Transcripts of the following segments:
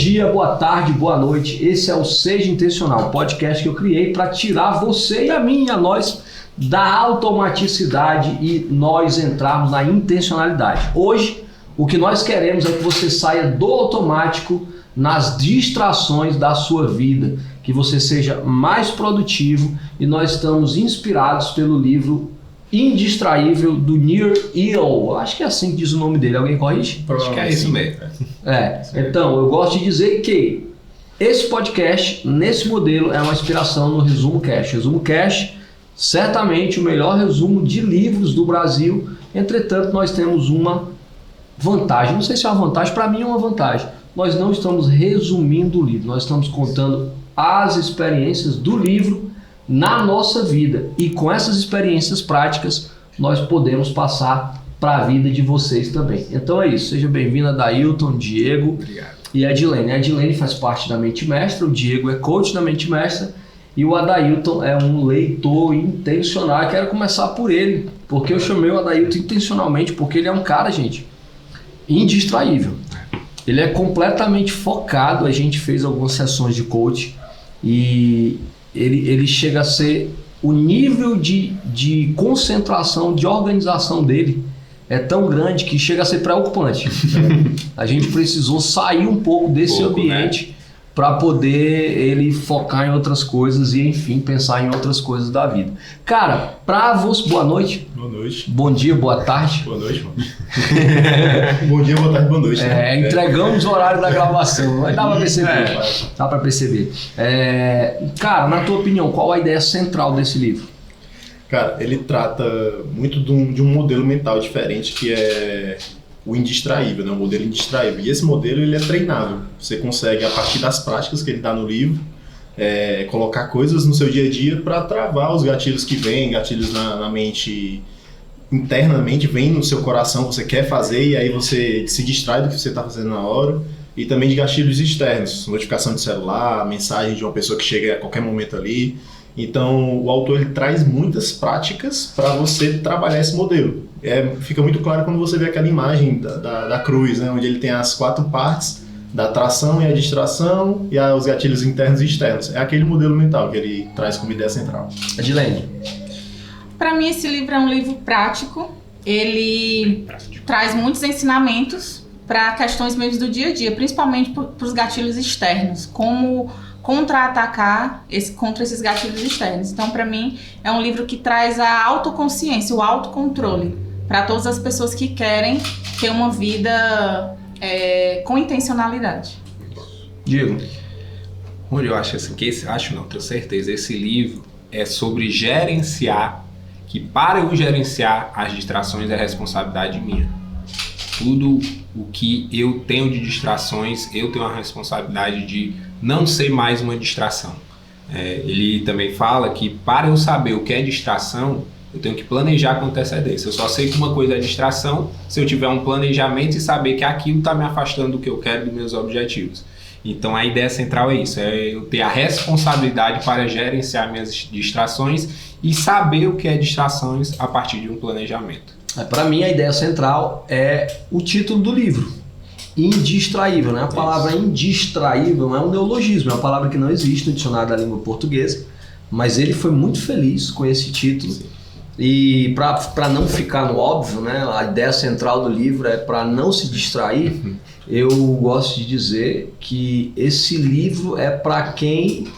dia, boa tarde, boa noite. Esse é o Seja Intencional, podcast que eu criei para tirar você e a mim e a nós da automaticidade e nós entrarmos na intencionalidade. Hoje, o que nós queremos é que você saia do automático nas distrações da sua vida, que você seja mais produtivo, e nós estamos inspirados pelo livro Indistraível do Nir Eyal. Acho que é assim que diz o nome dele. Alguém corrige? Acho que é isso mesmo. Então, eu gosto de dizer que esse podcast, nesse modelo, é uma inspiração no Resumo Cash. Resumo Cash, certamente o melhor resumo de livros do Brasil. Entretanto, nós temos uma vantagem. Não sei se é uma vantagem, para mim é uma vantagem. Nós não estamos resumindo o livro, nós estamos contando as experiências do livro na nossa vida, e com essas experiências práticas nós podemos passar para a vida de vocês também. Então é isso, seja bem-vindo, Adailton, Diego. Obrigado. E a Edilene. A Edilene faz parte da Mente Mestra, o Diego é coach da Mente Mestra e o Adailton é um leitor intencional. Eu quero começar por ele, porque eu chamei o Adailton intencionalmente, porque ele é um cara, gente, indistraível. Ele é completamente focado. A gente fez algumas sessões de coach e ele chega a ser o nível de concentração, de organização dele é tão grande que chega a ser preocupante. A gente precisou sair um pouco desse ambiente, né, para poder ele focar em outras coisas e, enfim, pensar em outras coisas da vida. Cara, pra você... Boa noite. Boa noite. Bom dia, boa tarde. Boa noite, mano. Bom dia, boa tarde, boa noite. Entregamos o horário da gravação, mas dá pra perceber. Dá pra perceber. Cara, na tua opinião, qual a ideia central desse livro? Cara, ele trata muito de um modelo mental diferente, que é o indistraível, né? O modelo indistraível. E esse modelo, ele é treinável. Você consegue, a partir das práticas que ele dá no livro, colocar coisas no seu dia a dia para travar os gatilhos que vêm, gatilhos na mente, internamente, vem no seu coração, você quer fazer e aí você se distrai do que você está fazendo na hora. E também de gatilhos externos, notificação de celular, mensagem de uma pessoa que chega a qualquer momento ali. Então, o autor ele traz muitas práticas para você trabalhar esse modelo. Fica muito claro quando você vê aquela imagem da cruz, né, onde ele tem as 4 partes da atração e a distração e os gatilhos internos e externos. É aquele modelo mental que ele traz como ideia central. Adilene. Para mim, esse livro é um livro prático. Ele traz muitos ensinamentos para questões mesmo do dia a dia, principalmente para os gatilhos externos, como contra-atacar contra esses gatilhos externos. Então, para mim, é um livro que traz a autoconsciência, o autocontrole, para todas as pessoas que querem ter uma vida com intencionalidade. Diego. Onde eu acho assim, tenho certeza, esse livro é sobre gerenciar, que para eu gerenciar as distrações é responsabilidade minha. Tudo o que eu tenho de distrações, eu tenho a responsabilidade de não ser mais uma distração. Ele também fala que para eu saber o que é distração, eu tenho que planejar com antecedência. Eu só sei que uma coisa é distração se eu tiver um planejamento e saber que aquilo está me afastando do que eu quero, dos meus objetivos. Então a ideia central é isso, é eu ter a responsabilidade para gerenciar minhas distrações e saber o que é distrações a partir de um planejamento. Para mim, a ideia central é o título do livro, indistraível, né? A palavra indistraível não é um neologismo, é uma palavra que não existe no dicionário da língua portuguesa, mas ele foi muito feliz com esse título. Sim. E para não ficar no óbvio, né? A ideia central do livro é para não se distrair. Eu gosto de dizer que esse livro é para quem...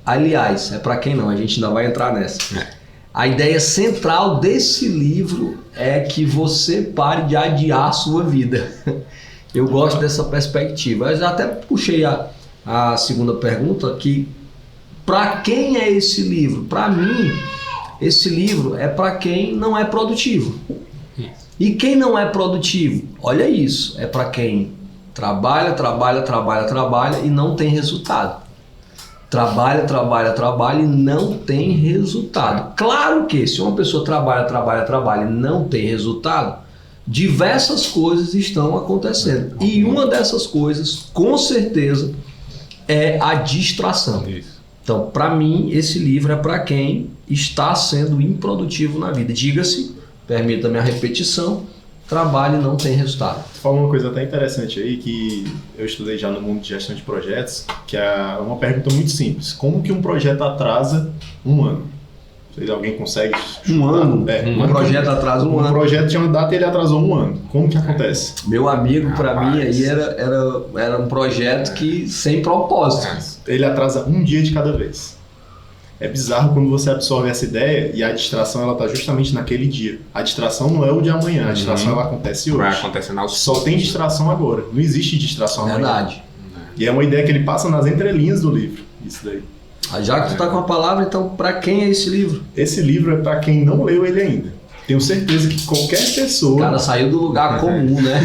Aliás, é para quem não, a gente ainda vai entrar nessa. A ideia central desse livro é que você pare de adiar a sua vida. Eu gosto dessa perspectiva. Eu já até puxei a segunda pergunta, que para quem é esse livro? Para mim, esse livro é para quem não é produtivo. E quem não é produtivo? Olha isso, é para quem trabalha e não tem resultado. Trabalha e não tem resultado. Claro que se uma pessoa trabalha e não tem resultado, diversas coisas estão acontecendo. E uma dessas coisas, com certeza, é a distração. Então, para mim, esse livro é para quem está sendo improdutivo na vida. Diga-se, permita-me a repetição, trabalha e não tem resultado. Fala uma coisa até interessante aí, que eu estudei já no mundo de gestão de projetos, que é uma pergunta muito simples. Como que um projeto atrasa um ano? Se alguém consegue... Um ano? Um projeto atrasa um ano. Um projeto tinha uma data e ele atrasou um ano. Como que acontece? Meu amigo, para mim, aí era um projeto que sem propósito. Ele atrasa um dia de cada vez. É bizarro quando você absorve essa ideia e a distração ela tá justamente naquele dia. A distração não é o de amanhã, a distração ela acontece hoje. Vai acontecendo aos Só tem distração agora, não existe distração amanhã. Verdade. E é uma ideia que ele passa nas entrelinhas do livro, isso daí. Já que tu tá com a palavra, então para quem é esse livro? Esse livro é para quem não leu ele ainda. Tenho certeza que qualquer pessoa... O cara saiu do lugar comum, né?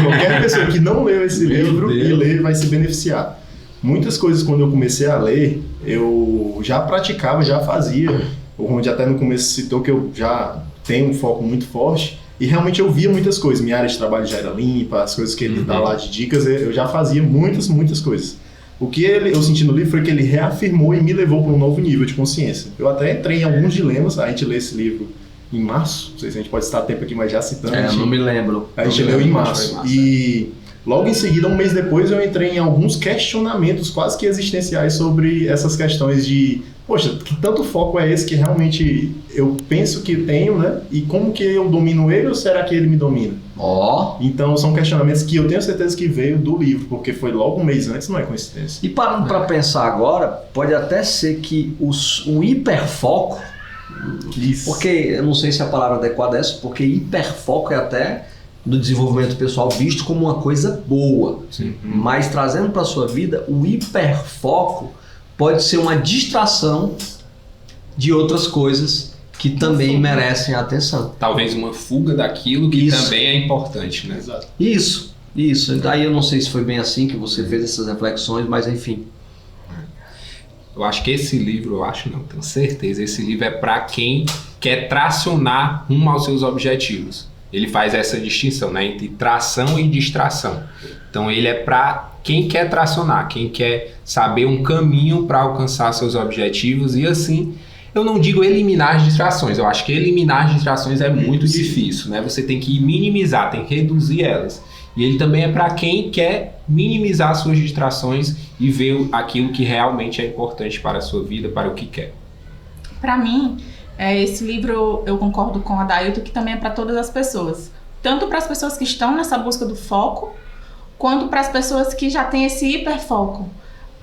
Qualquer pessoa que não leu esse livro e ler vai se beneficiar. Muitas coisas, quando eu comecei a ler, eu já praticava, já fazia. O Ronde até no começo citou que eu já tenho um foco muito forte. E realmente eu via muitas coisas. Minha área de trabalho já era limpa, as coisas que ele dá lá de dicas, eu já fazia muitas coisas. O que eu senti no livro foi que ele reafirmou e me levou para um novo nível de consciência. Eu até entrei em alguns dilemas, a gente lê esse livro em março, não sei se a gente pode estar tempo aqui, mas já citando. Não me lembro. A gente leu em março. E logo em seguida, um mês depois, eu entrei em alguns questionamentos quase que existenciais sobre essas questões de, poxa, que tanto foco é esse que realmente eu penso que tenho, né? E como que eu domino ele ou será que ele me domina? Então são questionamentos que eu tenho certeza que veio do livro, porque foi logo um mês antes, não é coincidência. E parando para pensar agora, pode até ser que o hiperfoco, porque eu não sei se a palavra adequada é essa, porque hiperfoco é até do desenvolvimento pessoal visto como uma coisa boa. Sim. Mas trazendo para a sua vida, o hiperfoco pode ser uma distração de outras coisas que também merecem atenção. Talvez uma fuga daquilo que também é importante, né? Exato. Isso. Daí eu não sei se foi bem assim que você fez essas reflexões, mas enfim. Eu acho que esse livro, tenho certeza, esse livro é para quem quer tracionar rumo aos seus objetivos. Ele faz essa distinção, né, entre tração e distração. Então ele é para quem quer tracionar, quem quer saber um caminho para alcançar seus objetivos e assim, eu não digo eliminar as distrações, eu acho que eliminar as distrações é muito difícil, né? Você tem que minimizar, tem que reduzir elas. E ele também é para quem quer minimizar suas distrações e ver aquilo que realmente é importante para a sua vida, para o que quer. Para mim, esse livro, eu concordo com a Dailton, que também é para todas as pessoas. Tanto para as pessoas que estão nessa busca do foco, quanto para as pessoas que já têm esse hiperfoco.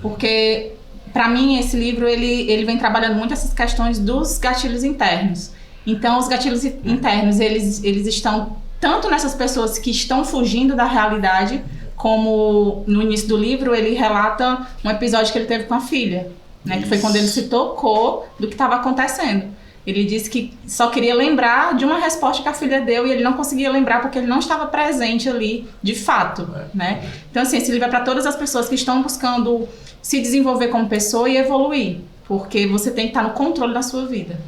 Porque, para mim, esse livro, ele vem trabalhando muito essas questões dos gatilhos internos. Então, os gatilhos internos, eles estão tanto nessas pessoas que estão fugindo da realidade, como no início do livro, ele relata um episódio que ele teve com a filha, né? Que foi quando ele se tocou do que estava acontecendo. Ele disse que só queria lembrar de uma resposta que a filha deu e ele não conseguia lembrar porque ele não estava presente ali de fato, né? Então, assim, esse livro é para todas as pessoas que estão buscando se desenvolver como pessoa e evoluir, porque você tem que estar no controle da sua vida.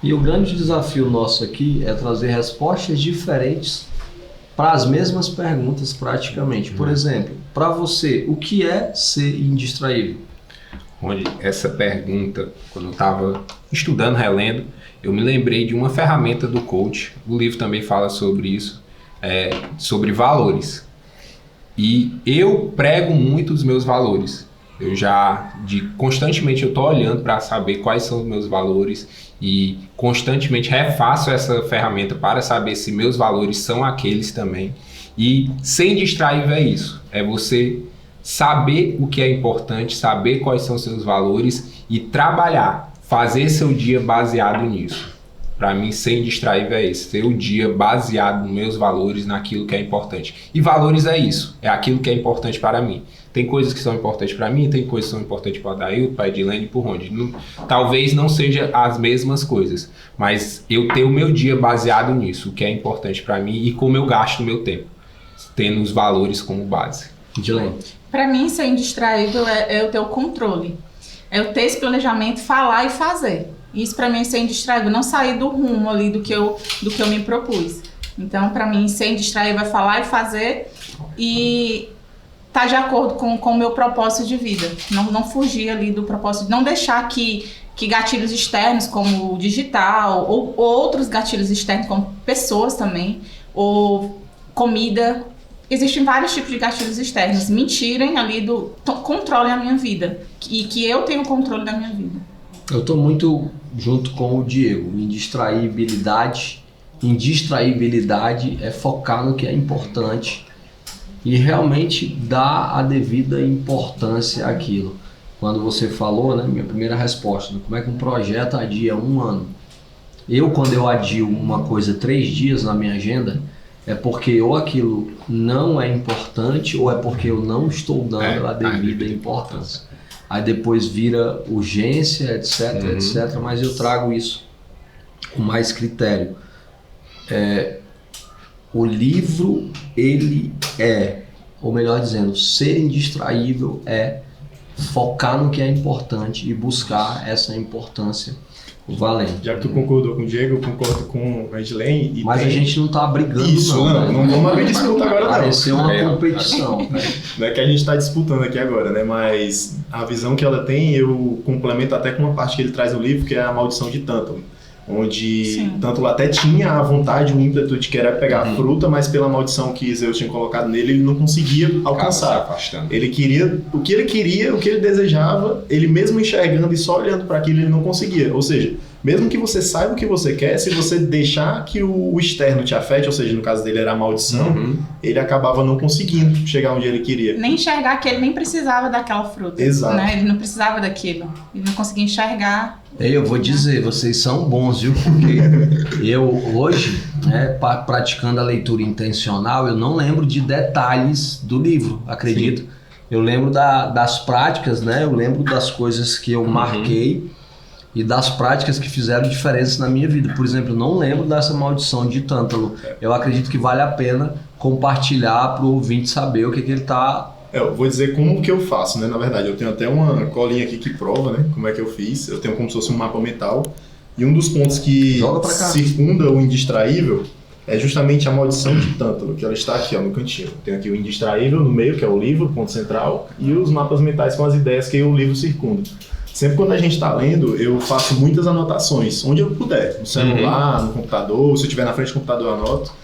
E o grande desafio nosso aqui é trazer respostas diferentes para as mesmas perguntas praticamente. Por exemplo, para você, o que é ser indistraível? Onde essa pergunta, quando eu estava estudando, relendo, eu me lembrei de uma ferramenta do coach. O livro também fala sobre isso, sobre valores. E eu prego muito os meus valores. Constantemente eu estou olhando para saber quais são os meus valores e constantemente refaço essa ferramenta para saber se meus valores são aqueles também. E sem distrair é isso, é você saber o que é importante, saber quais são seus valores e trabalhar, fazer seu dia baseado nisso. Para mim, sem distrair é esse, ter o dia baseado nos meus valores, naquilo que é importante. E valores é isso, é aquilo que é importante para mim. Tem coisas que são importantes para mim, tem coisas que são importantes para a Dailton, para a Edilene e para o Ronde. Talvez não sejam as mesmas coisas, mas eu tenho o meu dia baseado nisso, o que é importante para mim e como eu gasto o meu tempo, tendo os valores como base. Edilene. Para mim, ser indistraível é eu ter o controle, é eu ter esse planejamento, falar e fazer. Isso para mim é ser indistraível, não sair do rumo ali do que eu me propus. Então, para mim, ser indistraível é falar e fazer e estar de acordo com o meu propósito de vida. Não fugir ali do propósito, não deixar que gatilhos externos, como o digital, ou outros gatilhos externos, como pessoas também, ou comida. Existem vários tipos de gatilhos externos. Me tirem ali controlem a minha vida. E que eu tenho o controle da minha vida. Eu estou muito junto com o Diego. Indistraibilidade é focar no que é importante e realmente dar a devida importância àquilo. Quando você falou, né, minha primeira resposta, como é que um projeto adia 1 ano? Quando eu adio uma coisa 3 dias na minha agenda, é porque ou aquilo não é importante ou é porque eu não estou dando a devida importância. Aí depois vira urgência, etc, etc, mas eu trago isso com mais critério. O livro, ele ou melhor dizendo, ser indistraível é focar no que é importante e buscar essa importância valendo. Já que tu concordou com o Diego, eu concordo com a Edilene. Mas a gente não tá brigando, isso, não vamos abrir disputa agora, não. Pareceu uma competição. Não é que a gente está disputando aqui agora, né? Mas a visão que ela tem, eu complemento até com uma parte que ele traz no livro, que é a maldição de Tântalo. Onde Tântalo até tinha a vontade, o ímpeto de querer pegar a fruta, mas pela maldição que Zeus tinha colocado nele, ele não conseguia alcançar. Ele queria, o que ele desejava, ele mesmo enxergando e só olhando para aquilo, ele não conseguia. Ou seja, mesmo que você saiba o que você quer, se você deixar que o externo te afete, ou seja, no caso dele era a maldição, ele acabava não conseguindo chegar onde ele queria. Nem enxergar que ele nem precisava daquela fruta. Exato. Né? Ele não precisava daquilo. Ele não conseguia enxergar. Eu vou dizer, vocês são bons, viu? Porque eu hoje, né, praticando a leitura intencional, eu não lembro de detalhes do livro, acredito. Eu lembro das práticas, né? Eu lembro das coisas que eu marquei e das práticas que fizeram diferença na minha vida. Por exemplo, eu não lembro dessa maldição de Tântalo. Eu acredito que vale a pena compartilhar para o ouvinte saber o que ele está... Eu vou dizer como que eu faço, né? Na verdade, eu tenho até uma colinha aqui que prova, né? Como é que eu fiz. Eu tenho como se fosse um mapa mental. E um dos pontos que circunda o indistraível é justamente a maldição de Tântalo, que ela está aqui, ó, no cantinho. Tem aqui o indistraível no meio, que é o livro, ponto central, e os mapas mentais com as ideias que o livro circunda. Sempre quando a gente está lendo, eu faço muitas anotações, onde eu puder. No celular, no computador, se eu estiver na frente do computador, eu anoto.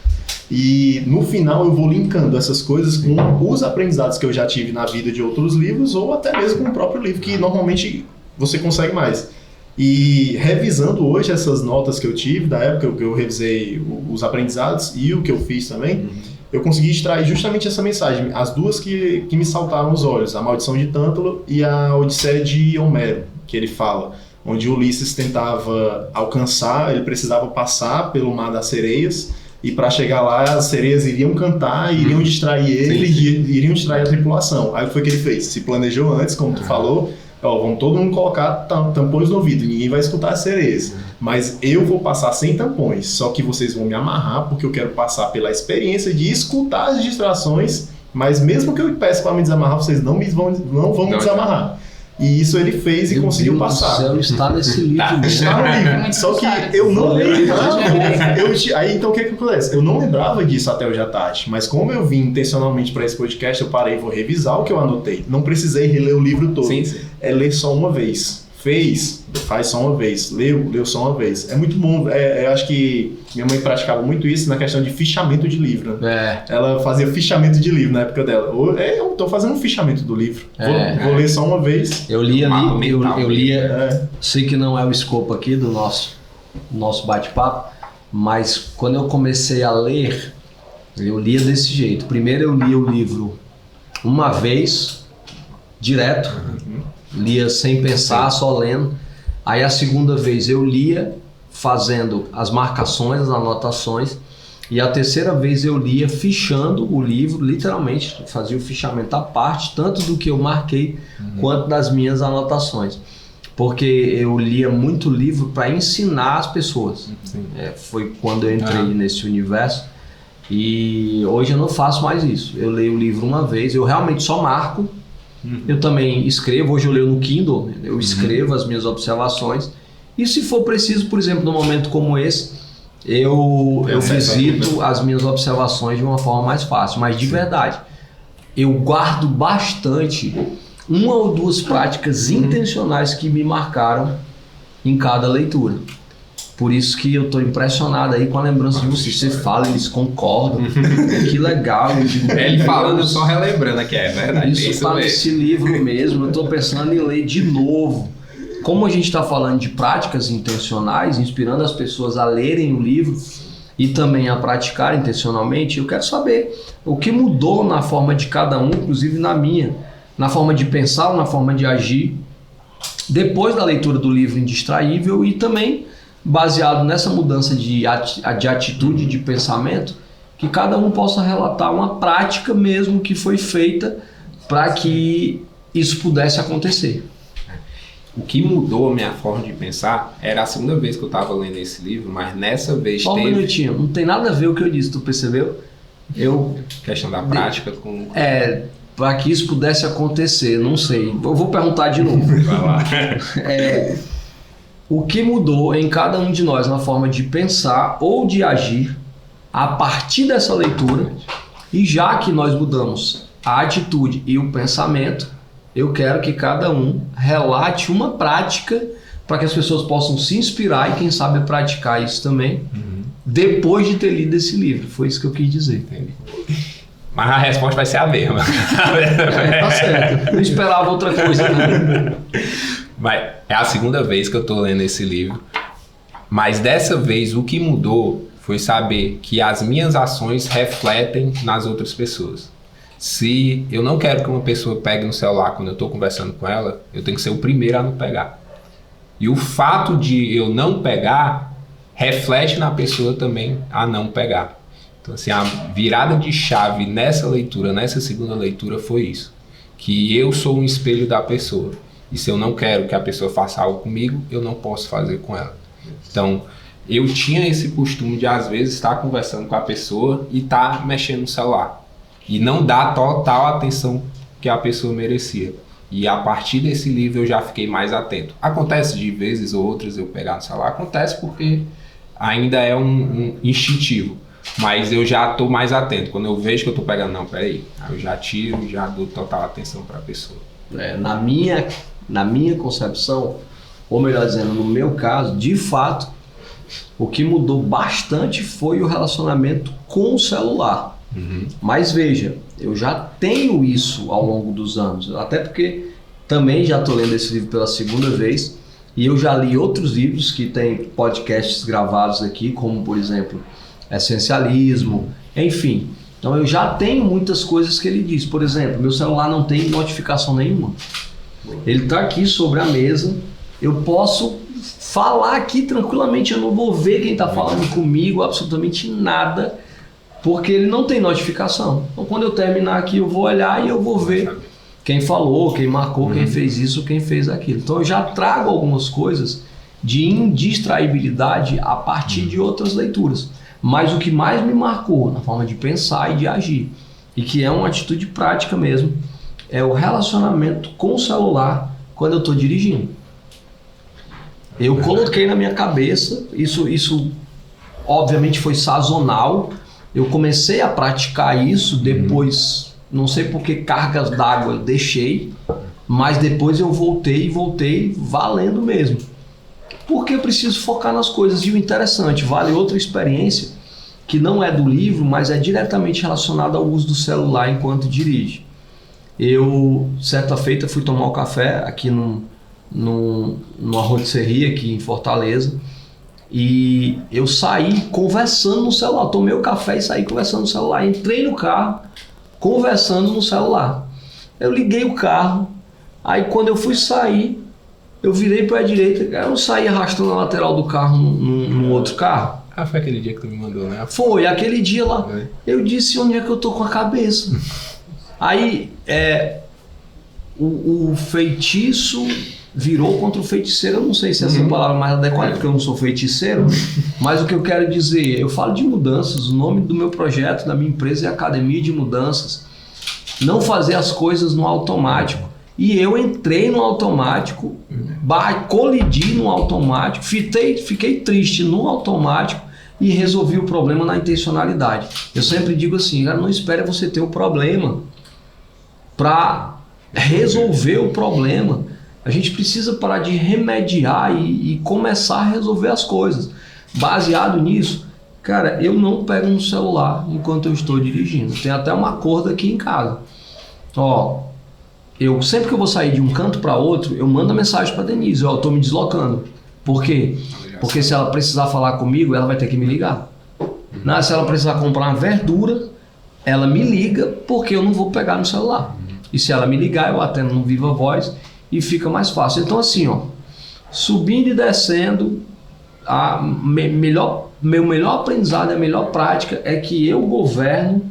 E no final eu vou linkando essas coisas com os aprendizados que eu já tive na vida de outros livros ou até mesmo com o próprio livro, que normalmente você consegue mais. E revisando hoje essas notas que eu tive, da época que eu revisei os aprendizados e o que eu fiz também, eu consegui extrair justamente essa mensagem, as duas que me saltaram os olhos, a maldição de Tântalo e a Odisseia de Homero, que ele fala, onde Ulisses tentava alcançar, ele precisava passar pelo mar das sereias, e para chegar lá, as sereias iriam cantar, iriam distrair ele, iriam distrair a tripulação. Aí o que foi que ele fez? Se planejou antes, como tu falou, ó, vamos todo mundo colocar tampões no ouvido, ninguém vai escutar as sereias. Mas eu vou passar sem tampões, só que vocês vão me amarrar, porque eu quero passar pela experiência de escutar as distrações, mas mesmo que eu peça para me desamarrar, vocês não vão me desamarrar. E isso ele fez e conseguiu passar. Meu Deus do céu, está nesse livro. Está no livro. Só que eu não lembrava. Aí então o que acontece? Eu não lembrava disso até hoje à tarde. Mas como eu vim intencionalmente para esse podcast, eu parei e vou revisar o que eu anotei. Não precisei reler o livro todo. Sim. É ler só uma vez. Faz só uma vez. Leu só uma vez. É muito bom. Eu acho que minha mãe praticava muito isso na questão de fichamento de livro. Ela fazia fichamento de livro na época dela. Eu tô fazendo um fichamento do livro. Vou ler só uma vez. Eu lia ali, eu lia. Sei que não é o escopo aqui do nosso bate-papo, mas quando eu comecei a ler, eu lia desse jeito. Primeiro eu lia o livro uma vez, direto. Lia sem pensar, só lendo. Aí a segunda vez eu lia fazendo as marcações, as anotações. E a terceira vez eu lia fichando o livro, literalmente, fazia o fichamento à parte, tanto do que eu marquei quanto das minhas anotações. Porque eu lia muito livro para ensinar as pessoas. Foi quando eu entrei nesse universo. E hoje eu não faço mais isso. Eu leio o livro uma vez, eu realmente só marco. Eu também escrevo, hoje eu leio no Kindle, eu escrevo as minhas observações. E se for preciso, por exemplo, num momento como esse, eu visito as minhas observações de uma forma mais fácil. Mas de verdade, eu guardo bastante uma ou duas práticas intencionais que me marcaram em cada leitura. Por isso que eu tô impressionado aí com a lembrança de vocês. Você fala, eles concordam. Que legal. Eu digo, Ele falando, só relembrando aqui, é verdade. isso tá nesse livro mesmo. Eu tô pensando em ler de novo. Como a gente está falando de práticas intencionais, inspirando as pessoas a lerem o livro e também a praticar intencionalmente, eu quero saber o que mudou na forma de cada um, inclusive na minha, na forma de pensar, na forma de agir, depois da leitura do livro Indistraível e também baseado nessa mudança de atitude, de pensamento, que cada um possa relatar uma prática mesmo que foi feita para que isso pudesse acontecer. O que mudou a minha forma de pensar era a segunda vez que eu estava lendo esse livro, mas nessa vez Só um minutinho, não tem nada a ver o que eu disse, tu percebeu? Questão da prática com... Para que isso pudesse acontecer, não sei. Eu vou perguntar de novo. Vai lá. O que mudou em cada um de nós na forma de pensar ou de agir a partir dessa leitura, e já que nós mudamos a atitude e o pensamento, eu quero que cada um relate uma prática para que as pessoas possam se inspirar e quem sabe praticar isso também, depois de ter lido esse livro. Foi isso que eu quis dizer. Entendi. Mas a resposta vai ser a mesma. Tá certo. Eu esperava outra coisa, né? Mas é a segunda vez que eu tô lendo esse livro. Mas dessa vez o que mudou foi saber que as minhas ações refletem nas outras pessoas. Se eu não quero que uma pessoa pegue no celular quando eu estou conversando com ela, eu tenho que ser o primeiro a não pegar. E o fato de eu não pegar reflete na pessoa também a não pegar. Então, assim, a virada de chave nessa leitura, nessa segunda leitura, foi isso. Que eu sou um espelho da pessoa. E se eu não quero que a pessoa faça algo comigo, eu não posso fazer com ela. Então, eu tinha esse costume de, às vezes, estar conversando com a pessoa e estar mexendo no celular. E não dar total atenção que a pessoa merecia. E a partir desse livro eu já fiquei mais atento. Acontece de vezes ou outras eu pegar no celular, acontece porque ainda é um instintivo. Mas eu já estou mais atento. Quando eu vejo que eu estou pegando, não, peraí. Aí eu já tiro e já dou total atenção para a pessoa. Na minha concepção, ou melhor dizendo, no meu caso, de fato, o que mudou bastante foi o relacionamento com o celular. Mas veja, eu já tenho isso ao longo dos anos, até porque também já estou lendo esse livro pela segunda vez e eu já li outros livros que tem podcasts gravados aqui, como por exemplo Essencialismo, enfim. Então eu já tenho muitas coisas que ele diz. Por exemplo, meu celular não tem notificação nenhuma. Ele está aqui sobre a mesa, eu posso falar aqui tranquilamente, eu não vou ver quem está falando comigo, absolutamente nada, porque ele não tem notificação. Então quando eu terminar aqui eu vou olhar e eu vou ver quem falou, quem marcou, quem fez isso, quem fez aquilo. Então eu já trago algumas coisas de indistraibilidade a partir de outras leituras. Mas o que mais me marcou na forma de pensar e de agir, e que é uma atitude prática mesmo, é o relacionamento com o celular quando eu estou dirigindo. Eu coloquei na minha cabeça, isso obviamente foi sazonal, eu comecei a praticar isso, depois, não sei por que cargas d'água eu deixei, mas depois eu voltei valendo mesmo. Porque eu preciso focar nas coisas. E o interessante, vale outra experiência, que não é do livro, mas é diretamente relacionada ao uso do celular enquanto dirige. Eu, certa feita, fui tomar um café aqui numa rotisserie aqui em Fortaleza, e eu saí conversando no celular. Tomei o café e saí conversando no celular. Entrei no carro, conversando no celular. Eu liguei o carro, aí quando eu fui sair, eu virei para a direita, eu saí arrastando a lateral do carro num outro carro. Ah, foi aquele dia que tu me mandou, né? Foi, aquele dia lá. Eu disse, onde é que eu tô com a cabeça? Aí, o feitiço virou contra o feiticeiro. Eu não sei se essa é a palavra mais adequada, porque eu não sou feiticeiro, mas o que eu quero dizer, eu falo de mudanças, o nome do meu projeto, da minha empresa é Academia de Mudanças. Não fazer as coisas no automático. E eu entrei no automático, colidi no automático, fiquei triste no automático e resolvi o problema na intencionalidade. Eu sempre digo assim, cara, não espere você ter o problema para resolver o problema. A gente precisa parar de remediar e começar a resolver as coisas. baseado nisso, cara, eu não pego no celular enquanto eu estou dirigindo. Tem até um acordo aqui em casa. Ó, eu sempre que eu vou sair de um canto para outro, eu mando a mensagem para Denise, ó, eu tô me deslocando. Por quê? Porque se ela precisar falar comigo, ela vai ter que me ligar. Não, se ela precisar comprar uma verdura, ela me liga, porque eu não vou pegar no celular. E se ela me ligar, eu atendo no Viva Voz e fica mais fácil. Então assim, ó, subindo e descendo, meu melhor aprendizado, a melhor prática é que eu governo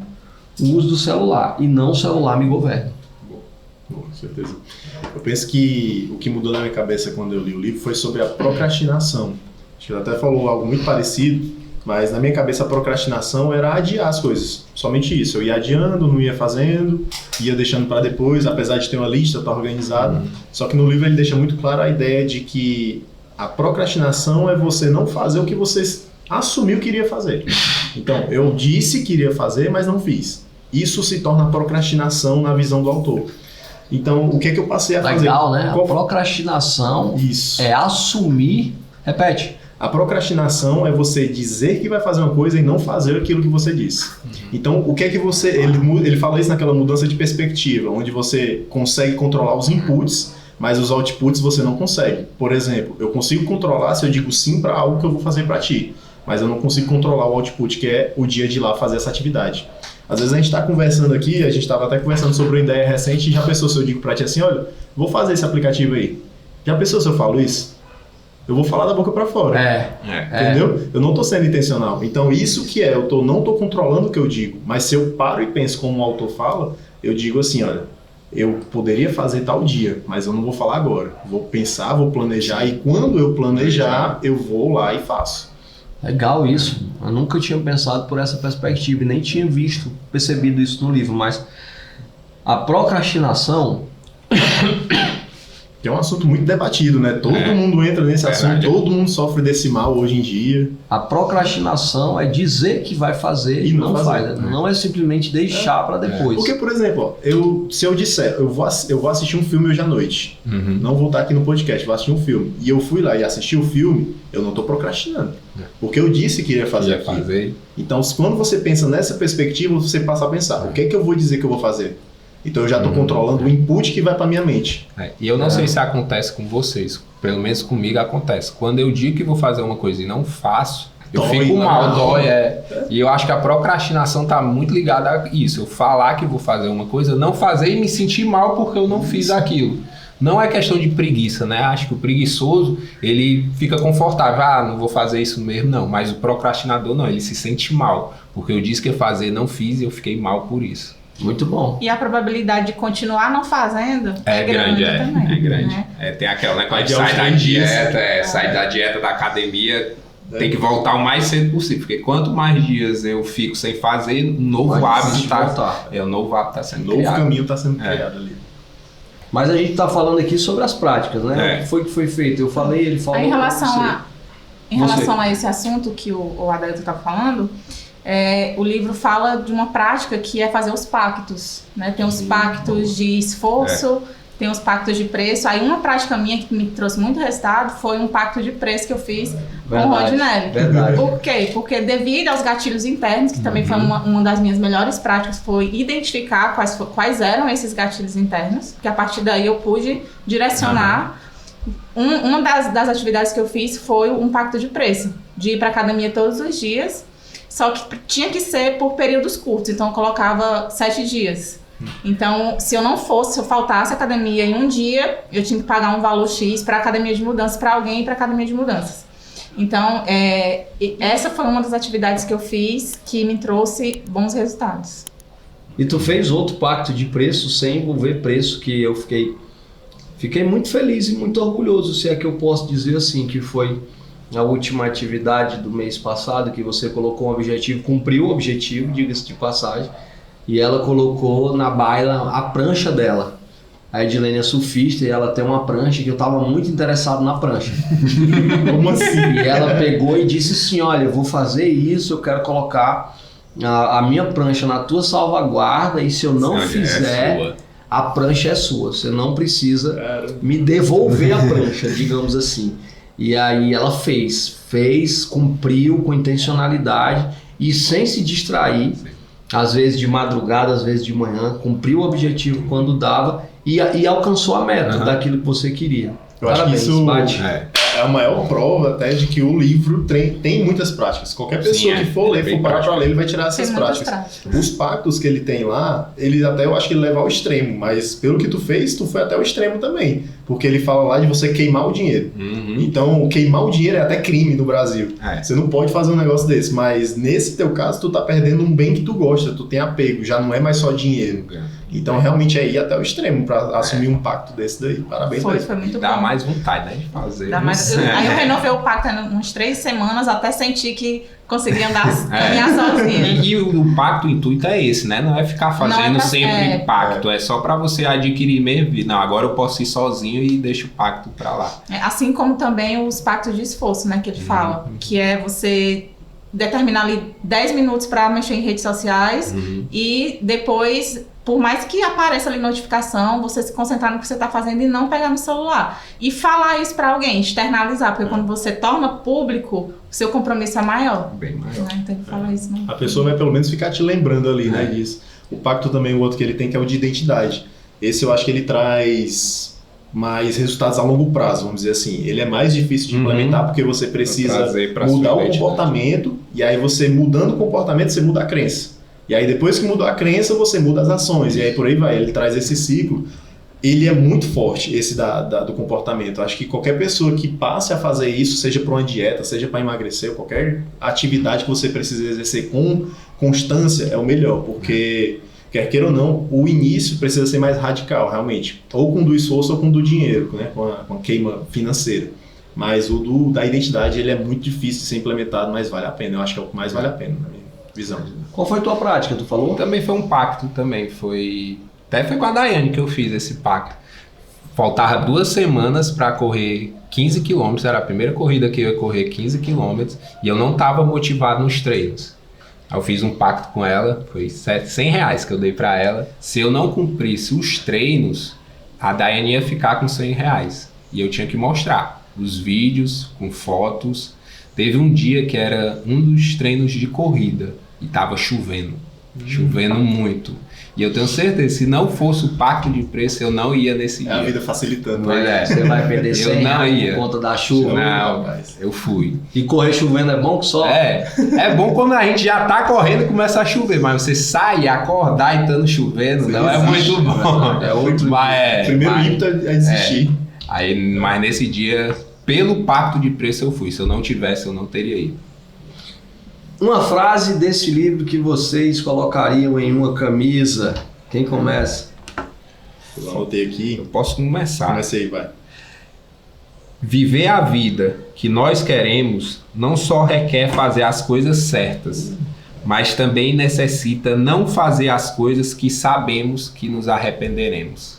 o uso do celular e não o celular me governa. Com certeza. Eu penso que o que mudou na minha cabeça quando eu li o livro foi sobre a procrastinação. Acho que ele até falou algo muito parecido, mas na minha cabeça a procrastinação era adiar as coisas. Somente isso. Eu ia adiando, não ia fazendo, ia deixando para depois, apesar de ter uma lista, estar organizado. Só que no livro ele deixa muito clara a ideia de que a procrastinação é você não fazer o que você assumiu que iria fazer. Então, eu disse que iria fazer, mas não fiz. Isso se torna procrastinação na visão do autor. Então, o que é que eu passei a fazer? Legal, né? A procrastinação é assumir... Repete. A procrastinação é você dizer que vai fazer uma coisa e não fazer aquilo que você disse. Então, o que é que você... Ele fala isso naquela mudança de perspectiva, onde você consegue controlar os inputs, mas os outputs você não consegue. Por exemplo, eu consigo controlar se eu digo sim para algo que eu vou fazer para ti, mas eu não consigo controlar o output, que é o dia de ir lá fazer essa atividade. Às vezes a gente está conversando aqui, a gente estava até conversando sobre uma ideia recente, e já pensou se eu digo para ti assim, olha, vou fazer esse aplicativo aí. Já pensou se eu falo isso? Eu vou falar da boca para fora. Entendeu? Eu não estou sendo intencional. Então isso que eu não estou controlando o que eu digo, mas se eu paro e penso como o autor fala, eu digo assim, olha, eu poderia fazer tal dia, mas eu não vou falar agora. Vou pensar, vou planejar, e quando eu planejar, eu vou lá e faço. Legal isso. Eu nunca tinha pensado por essa perspectiva e nem tinha percebido isso no livro, mas a procrastinação que é um assunto muito debatido, né? Todo mundo entra nesse assunto, todo mundo sofre desse mal hoje em dia. A procrastinação é dizer que vai fazer e não faz. Não é simplesmente deixar para depois. Porque, por exemplo, ó, se eu disser, eu vou assistir um filme hoje à noite, não vou estar aqui no podcast, vou assistir um filme, e eu fui lá e assisti o filme, eu não estou procrastinando. Porque eu disse que iria fazer aquilo. Então, quando você pensa nessa perspectiva, você passa a pensar, o que é que eu vou dizer que eu vou fazer? Então eu já estou controlando o input que vai para minha mente. E eu não sei se acontece com vocês, pelo menos comigo acontece. Quando eu digo que vou fazer uma coisa e não faço, eu fico mal, dói. E eu acho que a procrastinação está muito ligada a isso. Eu falar que vou fazer uma coisa, não fazer e me sentir mal porque eu não fiz aquilo. Não é questão de preguiça, né? Acho que o preguiçoso, ele fica confortável. Não vou fazer isso mesmo, não. Mas o procrastinador não, ele se sente mal. Porque eu disse que ia fazer, não fiz e eu fiquei mal por isso. Muito bom. E a probabilidade de continuar não fazendo é grande também. É grande. Né? Tem aquela, né? Quando a gente sai da dieta, sai da dieta da academia, tem que voltar o mais cedo possível. Porque quanto mais dias eu fico sem fazer, um novo hábito está sendo criado. Novo caminho está sendo criado ali. Mas a gente está falando aqui sobre as práticas, né? O que foi feito? Eu falei, ele falou. Aí, em relação a esse assunto que o Adelto está falando, o livro fala de uma prática que é fazer os pactos, né? Tem os pactos de esforço, tem os pactos de preço. Aí uma prática minha que me trouxe muito resultado foi um pacto de preço que eu fiz com o Rodinelli. Por quê? Porque devido aos gatilhos internos, que também foi uma das minhas melhores práticas, foi identificar quais eram esses gatilhos internos, que a partir daí eu pude direcionar. Uma das atividades que eu fiz foi um pacto de preço, de ir para a academia todos os dias. Só que tinha que ser por períodos curtos, então eu colocava 7 dias. Então, se eu faltasse a academia em um dia, eu tinha que pagar um valor X para a academia de mudanças, para alguém ir para a academia de mudanças. Então, essa foi uma das atividades que eu fiz que me trouxe bons resultados. E tu fez outro pacto de preço sem envolver preço, que eu fiquei muito feliz e muito orgulhoso, se é que eu posso dizer assim, que foi a última atividade do mês passado, que você colocou um objetivo, cumpriu o objetivo, diga-se de passagem, e ela colocou na baila a prancha dela. A Edilene é surfista e ela tem uma prancha que eu estava muito interessado na prancha. Como assim? E ela pegou e disse assim, olha, eu vou fazer isso, eu quero colocar a minha prancha na tua salvaguarda, e se eu não fizer, a prancha é sua. Você não precisa me devolver a prancha, digamos assim. E aí ela fez, cumpriu com intencionalidade e sem se distrair, às vezes de madrugada, às vezes de manhã, cumpriu o objetivo quando dava e alcançou a meta daquilo que você queria. Eu acho que isso é a maior prova até de que o livro tem muitas práticas. Qualquer pessoa que for ler, for parar para ler, ele vai tirar essas práticas. Os pactos que ele tem lá, ele até eu acho que ele leva ao extremo, mas pelo que tu fez, tu foi até o extremo também. Porque ele fala lá de você queimar o dinheiro. Então, queimar o dinheiro é até crime no Brasil. Você não pode fazer um negócio desse, mas nesse teu caso, tu tá perdendo um bem que tu gosta, tu tem apego, já não é mais só dinheiro. Então, realmente, é ir até o extremo para assumir um pacto desse daí. Parabéns. Foi muito bom. Dá mais vontade, né, de fazer. Aí eu renovei o pacto uns 3 semanas até sentir que conseguia caminhar sozinha. E o pacto, o intuito é esse, né? Não é ficar fazendo sempre pacto. É só para você adquirir mesmo. Não, agora eu posso ir sozinho e deixo o pacto para lá. Assim como também os pactos de esforço, né, que ele fala. Que é você determinar ali 10 minutos para mexer em redes sociais e depois, por mais que apareça ali notificação, você se concentrar no que você está fazendo e não pegar no celular. E falar isso para alguém, externalizar, porque quando você torna público, o seu compromisso é maior. Bem maior. Né? Tem que falar isso. Não. A pessoa vai pelo menos ficar te lembrando ali, né, disso. O pacto também, o outro que ele tem, que é o de identidade. Esse eu acho que ele traz mais resultados a longo prazo, vamos dizer assim. Ele é mais difícil de implementar porque você precisa mudar o comportamento e aí você mudando o comportamento, você muda a crença. E aí depois que mudou a crença, você muda as ações e aí por aí vai. Ele traz esse ciclo. Ele é muito forte, esse do comportamento. Acho que qualquer pessoa que passe a fazer isso, seja para uma dieta, seja para emagrecer, qualquer atividade que você precisa exercer com constância, é o melhor, porque quer queira ou não, o início precisa ser mais radical, realmente. Ou com do esforço ou com do dinheiro, né? com a queima financeira. Mas o da identidade ele é muito difícil de ser implementado, mas vale a pena. Eu acho que é o que mais vale a pena, na minha visão. Qual foi a tua prática, tu falou? Também foi um pacto, até foi com a Daiane que eu fiz esse pacto. Faltava 2 semanas para correr 15 km, era a primeira corrida que eu ia correr 15 km, e eu não estava motivado nos treinos. Aí eu fiz um pacto com ela, foi R$100 que eu dei para ela. Se eu não cumprisse os treinos, a Daiane ia ficar com R$100. E eu tinha que mostrar os vídeos com fotos. Teve um dia que era um dos treinos de corrida e estava chovendo muito. E eu tenho certeza, se não fosse o pacto de preço, eu não ia nesse dia. É a vida facilitando. Você vai perder 100 reais por conta da chuva. Não, eu fui. E correr chovendo é bom que só? É bom quando a gente já tá correndo e começa a chover, mas você sai, acordar e estando chovendo, não é muito bom. É outro. Primeiro ímpeto é desistir. Mas nesse dia, pelo pacto de preço eu fui. Se eu não tivesse, eu não teria ido. Uma frase desse livro que vocês colocariam em uma camisa. Quem começa? Eu anotei aqui. Eu posso começar. Comecei aí, vai. Viver a vida que nós queremos não só requer fazer as coisas certas, mas também necessita não fazer as coisas que sabemos que nos arrependeremos.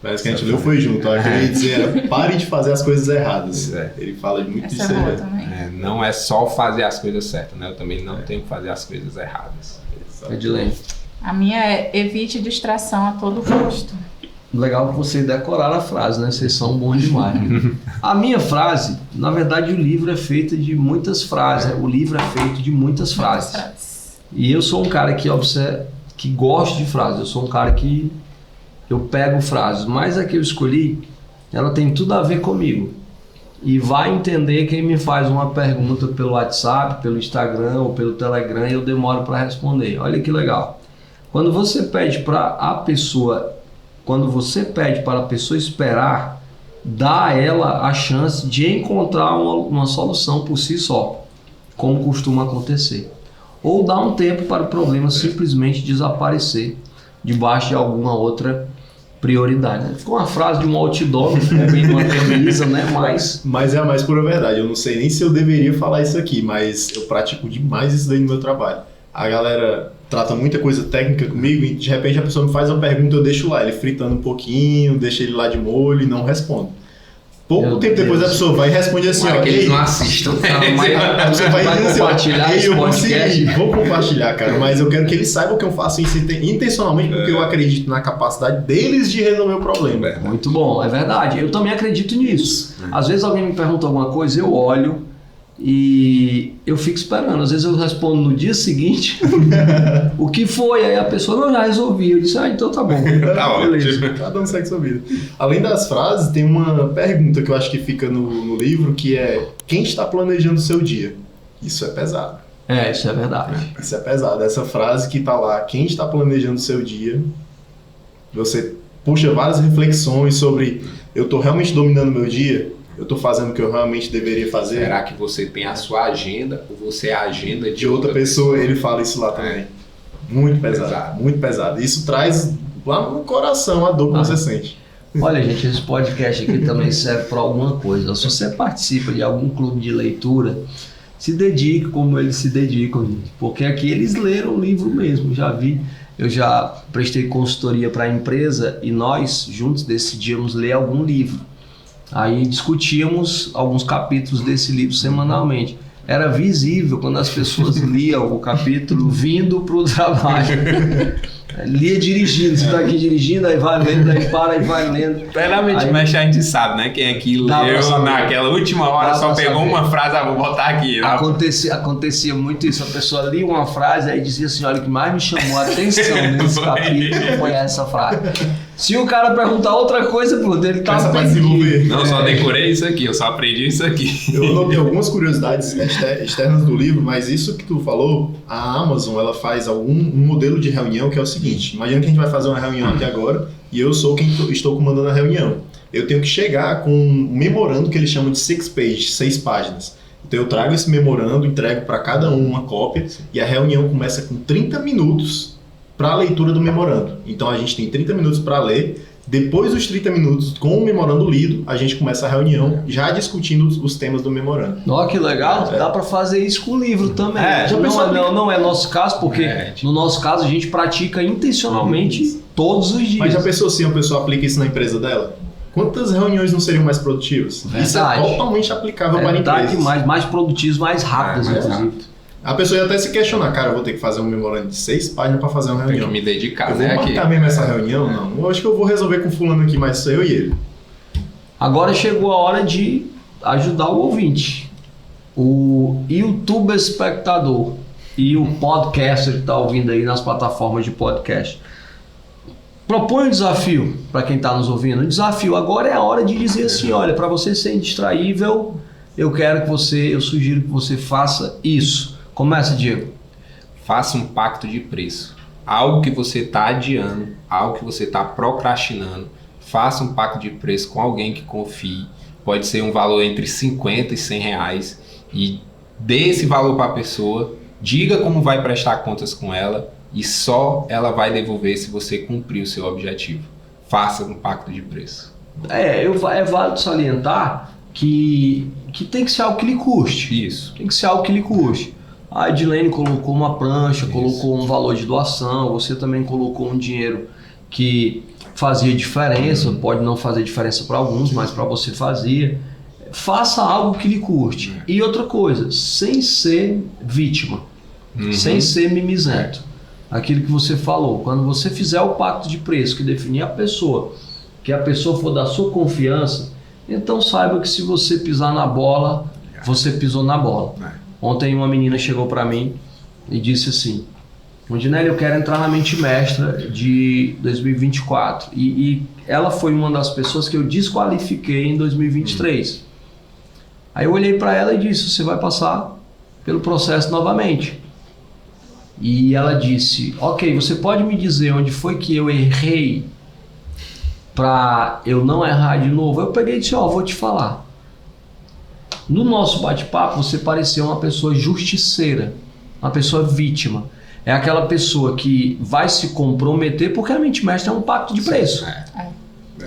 Parece que a gente leu foi junto. Eu queria dizer, pare de fazer as coisas erradas. Ele fala muito disso aí. Não é só fazer as coisas certas, né? Eu também não tenho que fazer as coisas erradas. Edilene. A minha é evite distração a todo custo. Legal que vocês decoraram a frase, né? Vocês são bons demais. A minha frase, na verdade o livro é feito de muitas frases. O livro é feito de muitas frases. E eu sou um cara que gosta de frases. Eu sou um cara que eu pego frases, mas a que eu escolhi, ela tem tudo a ver comigo. E vai entender quem me faz uma pergunta pelo WhatsApp, pelo Instagram ou pelo Telegram e eu demoro para responder. Olha que legal. Quando você pede para a pessoa esperar, dá a ela a chance de encontrar uma solução por si só, como costuma acontecer. Ou dá um tempo para o problema simplesmente desaparecer debaixo de alguma outra prioridade. Né? Ficou uma frase de um outdoor, não ficou bem numa camisa, né? Mas é a mais pura verdade. Eu não sei nem se eu deveria falar isso aqui, mas eu pratico demais isso daí no meu trabalho. A galera trata muita coisa técnica comigo e de repente a pessoa me faz uma pergunta, eu deixo lá, ele fritando um pouquinho, deixo ele lá de molho e não respondo. Pouco tempo depois a pessoa vai e responde assim, Tomara ó, que eles ei, não assistam. a pessoa vai dizer assim, ó, compartilhar ei, esse eu podcast. consegui, vou compartilhar, cara, mas eu quero que eles saibam que eu faço isso intencionalmente porque eu acredito na capacidade deles de resolver o problema. Muito bom, é verdade. Eu também acredito nisso. Às vezes alguém me pergunta alguma coisa, eu olho e eu fico esperando. Às vezes eu respondo no dia seguinte o que foi, aí a pessoa, não, já resolvi. Eu disse, então tá bom. Tá beleza. Tá dando certo sua vida. Além das frases, tem uma pergunta que eu acho que fica no livro, que é: quem está planejando o seu dia? Isso é pesado. Isso é verdade. Isso é pesado. Essa frase que tá lá, quem está planejando o seu dia, você puxa várias reflexões sobre: eu tô realmente dominando o meu dia? Eu tô fazendo o que eu realmente deveria fazer? Será que você tem a sua agenda ou você é a agenda De outra pessoa, ele fala isso lá também. Muito pesado, muito pesado. Isso traz lá no coração a dor que você sente. Olha, gente, esse podcast aqui também serve para alguma coisa. Se você participa de algum clube de leitura, se dedique como eles se dedicam, gente. Porque aqui eles leram o livro mesmo. Eu já prestei consultoria para a empresa e nós juntos decidimos ler algum livro. Aí discutíamos alguns capítulos desse livro semanalmente. Era visível quando as pessoas liam o capítulo vindo para o trabalho. Lia dirigindo, você está aqui dirigindo, aí vai lendo, aí para e vai lendo. Plenamente, mas a gente sabe, né? Quem aqui leu naquela última hora só pegou uma frase, vou botar aqui. Né? Acontecia muito isso, a pessoa lia uma frase aí dizia assim, olha, o que mais me chamou a atenção nesse capítulo foi essa frase. Se o cara perguntar outra coisa, pronto, ele tá perdido. Não, só decorei isso aqui, eu só aprendi isso aqui. Eu anotei algumas curiosidades externas do livro, mas isso que tu falou, a Amazon, ela faz um modelo de reunião que é o seguinte: imagina que a gente vai fazer uma reunião aqui agora e eu sou quem estou comandando a reunião. Eu tenho que chegar com um memorando que eles chamam de 6 páginas. Então eu trago esse memorando, entrego para cada um uma cópia e a reunião começa com 30 minutos para a leitura do memorando. Então a gente tem 30 minutos para ler. Depois dos 30 minutos com o memorando lido, a gente começa a reunião já discutindo os temas do memorando. Olha que legal, dá para fazer isso com o livro também. Não é nosso caso, porque no nosso caso a gente pratica intencionalmente todos os dias. Mas já pensou se a pessoa aplica isso na empresa dela? Quantas reuniões não seriam mais produtivas? Verdade. Isso é totalmente aplicável para empresas. Mais produtivos, mais rápidos, inclusive. A pessoa ia até se questionar, cara, eu vou ter que fazer um memorando de 6 páginas para fazer uma reunião. Tem que me dedicar, eu vou marcar mesmo essa reunião? Não. Eu acho que eu vou resolver com fulano aqui, mas sou eu e ele. Agora chegou a hora de ajudar o ouvinte. O YouTube espectador e o podcaster que está ouvindo aí nas plataformas de podcast. Propõe um desafio para quem está nos ouvindo. O desafio agora é a hora de dizer assim, olha, para você ser indistraível, eu sugiro que você faça isso. Começa, Diego. Faça um pacto de preço. Algo que você está adiando, algo que você está procrastinando, faça um pacto de preço com alguém que confie. Pode ser um valor entre 50 e 100 reais e dê esse valor para a pessoa, diga como vai prestar contas com ela e só ela vai devolver se você cumprir o seu objetivo. Faça um pacto de preço. É válido salientar que tem que ser algo que lhe custe. Isso. Tem que ser algo que lhe custe. A Edilene colocou uma prancha, colocou um valor de doação, você também colocou um dinheiro que fazia diferença, pode não fazer diferença para alguns, mas para você fazia. Faça algo que lhe custe. E outra coisa, sem ser vítima, sem ser mimizento. Aquilo que você falou, quando você fizer o pacto de preço que definir a pessoa, que a pessoa for da sua confiança, então saiba que se você pisar na bola, você pisou na bola. Ontem uma menina chegou para mim e disse assim, Rondinelli, eu quero entrar na mente mestra de 2024. E ela foi uma das pessoas que eu desqualifiquei em 2023. Aí eu olhei para ela e disse, você vai passar pelo processo novamente. E ela disse, ok, você pode me dizer onde foi que eu errei para eu não errar de novo? Eu peguei e disse, vou te falar. No nosso bate-papo, você pareceu uma pessoa justiceira, uma pessoa vítima. É aquela pessoa que vai se comprometer, porque a mente mestra é um pacto de preço.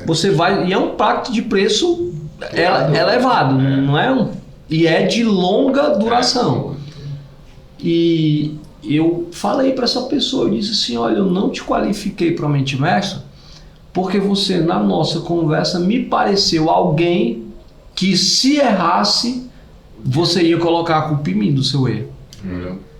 Você vai, e é um pacto de preço elevado, não é e é de longa duração. E eu falei para essa pessoa, eu disse assim, olha, eu não te qualifiquei para mente mestra, porque você, na nossa conversa, me pareceu alguém que se errasse, você ia colocar a culpa em mim do seu erro.